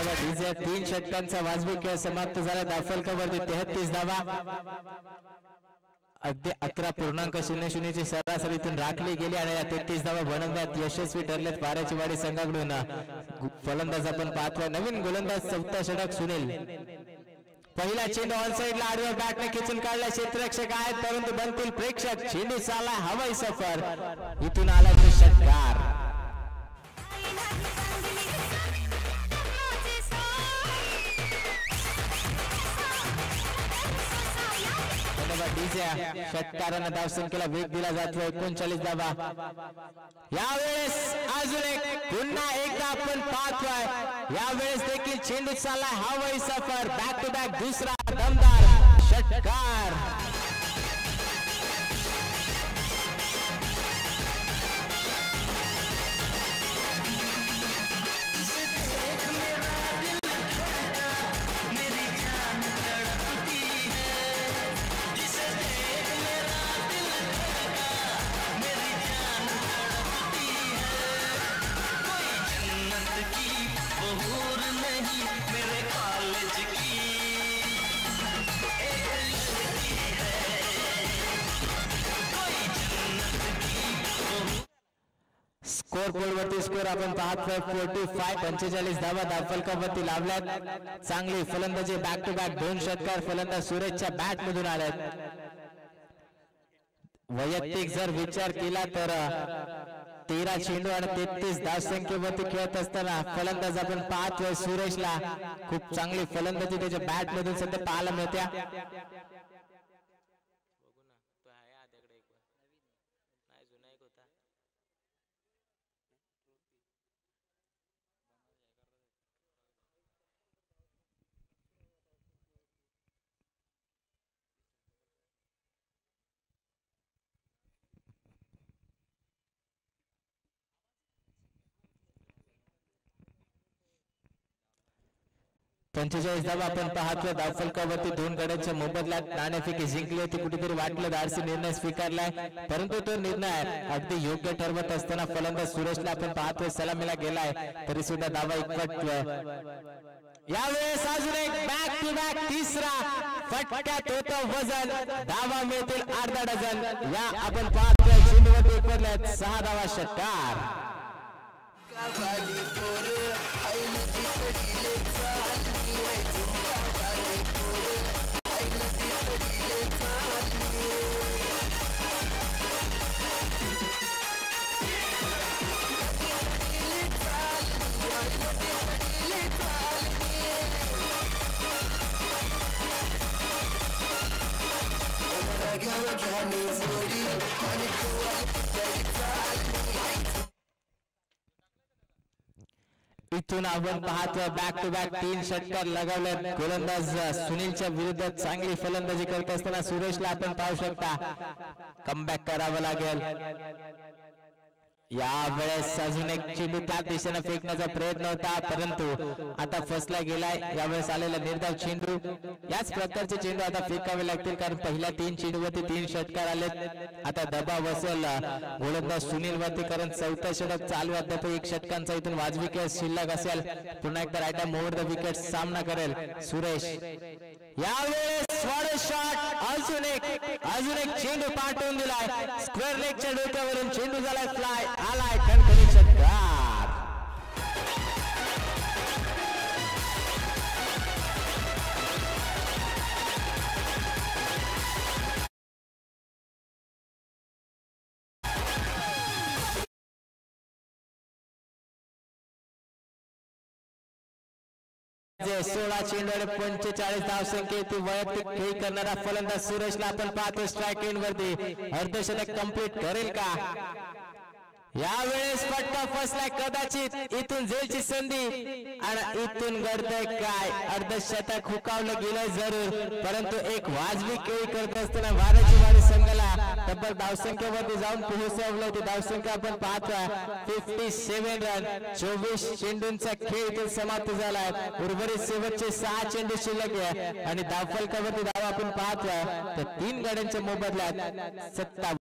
DJ 3 षटकांचा वाजवी खेळ समाप्त झाला। धावफलकावरती 33 धावा, अगदी 11.00 ची सरासरीतून राखली गेली आणि 33 धावा बनवण्यात यशस्वी ठरलेत वाऱ्याची वाडी संघाकडून। फलंदाज आपण पाहतोय नवीन गोलंदाज चौथा षटक सुनील। पहिला चेंडू ऑन साइडला आडव्या बॅटने खिचून काढला, क्षेत्ररक्षक आहेत परंतु बनतील प्रेक्षक। चेंडू चालला हवाई सफर, इथून आला तो षटकार। षटकारांना धावसंख्येला वेग दिला जातो। 39 धावा यावेळेस अजून एक पुन्हा एकदा आपण पाहतोय, यावेळेस देखील चेंडू चालला हवाई सफर। बॅक टू बॅक दुसरा दमदार षटकार। स्कोर बोर्ड वरती स्कोर आपण पाहतोय 45 45 धावा धावफलकावरती लावल्यात। चांगली फलंदाजी, बॅक टू बॅक 2 षटकार फलंदाज सुरेशच्या बॅट मधून आल्यात। वैयक्तिक जर विचार केला तर 13 चेंडू आणि 33 धावसंख्येवरती खेळत असताना फलंदाज आपण पाहतोय सुरेशला खूप चांगली फलंदाजी त्याच्या बॅट मधून सध्या पाहायला मिळते। धावा आपण पाहतोय धावफलकावरती 2 गड्यांच्या मोबदल्यात नाणेफेकी जिंकली होती। कुठेतरी वाटलं धाडसी निर्णय स्वीकारलाय, परंतु तो निर्णय अगदी योग्य ठरवत असताना फलंदाज सुरेशला आपण पाहतोय सलामीला गेलाय, तरी सुद्धा धावा एकवटतोय। यावेळेस अजून एक बॅक टू बॅक तिसरा फटक्यात होतं वजन, धावा मिळतील अर्धा डझन। या आपण पाहतोय चेंडूवरती एकवटल्यात 6 धावा षटकार। इथून आपण पाहतोय बॅक टू बॅक 3 षटकार लगावले। गोलंदाज सुनीलच्या विरुद्ध चांगली फलंदाजी करत असताना सुरेशला आपण पाहू शकता कमबॅक करावं लागेल। यावेळेस अजून एक चेंडू त्या दिशेने फेकण्याचा प्रयत्न होता, परंतु आता फसला गेलाय। यावेळेस आलेला निर्धाव चेंडू, याच प्रकारचे चेंडू आता फेकावे लागतील, कारण पहिल्या 3 चेंडूवरती 3 षटकार आले। आता दबाव बसेल गोलंदाज सुनील वरती, कारण चौथा षटक चालू आहे। अद्याप 1 षटकांचा इथून वाजवी खेळ शिल्लक असेल। पुन्हा एकदा right hand over the wicket सामना करेल सुरेश। यावेळेस शॉट, अजून एक चेंडू पाठवून दिलाय स्क्वेअर लेगच्या डोक्यावरून। चेंडू झालाय फ्लाय, आलाय खणखणीत षटकार। जे 16 चेंडू आणि 45 धावसंख्येची वैयक्तिक खेळी करणारा फलंदाज सुरेशला आपण पाहतो स्ट्राइक एंड वरती। अर्धशतक कंप्लीट करेल का? यावेळेस फटका फसलाय, कदाचित इथून जेलची संधी आणि इथून घडतंय काय? अर्धशतक हुकावलं गेलं जरूर, परंतु एक वाजवी खेळी करत असताना वाऱ्याची वाडी संघाला तब्बल धावसंख्येवरती जाऊन पोहोचवलं। ती धावसंख्या आपण पाहतोय 57 रन। 24 चेंडूंचा खेळ इथे समाप्त झालाय। उर्वरित शेवटचे 6 चेंडू शिल्लक आहे आणि धावफलकावरती धावा आपण पाहतोय तर 3 गड्यांच्या मोबदल्यात 57